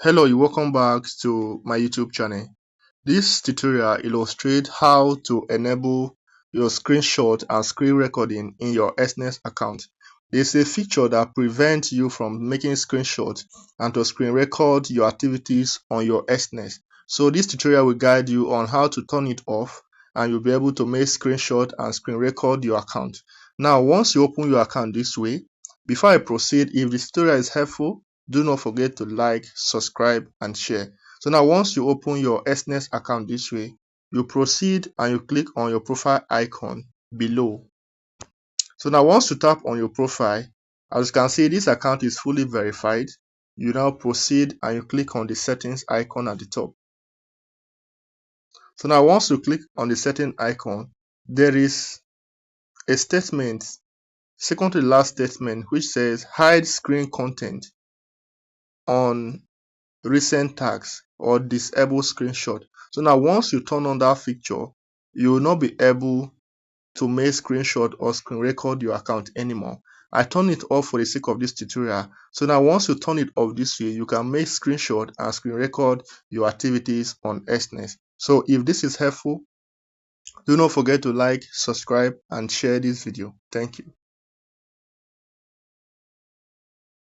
Hello, you welcome back to my YouTube channel. This tutorial illustrates how to enable your screenshot and screen recording in your Exness account. There's a feature that prevents you from making screenshots and to screen record your activities on your Exness. So this tutorial will guide you on how to turn it off and you'll be able to make screenshot and screen record your account. Now, once you open your account this way, before I proceed, if this tutorial is helpful, do not forget to like, subscribe, and share. So now once you open your Exness account this way, you proceed and you click on your profile icon below. So now once you tap on your profile, as you can see, this account is fully verified. You now proceed and you click on the settings icon at the top. So now once you click on the setting icon, there is a statement, second to the last statement, which says hide screen content on recent tags or disable screenshot. So now once you turn on that feature, you will not be able to make screenshot or screen record your account anymore. I turn it off for the sake of this tutorial. So now once you turn it off this way, you can make screenshot and screen record your activities on Exness. So if this is helpful, do not forget to like, subscribe, and share this video. Thank you.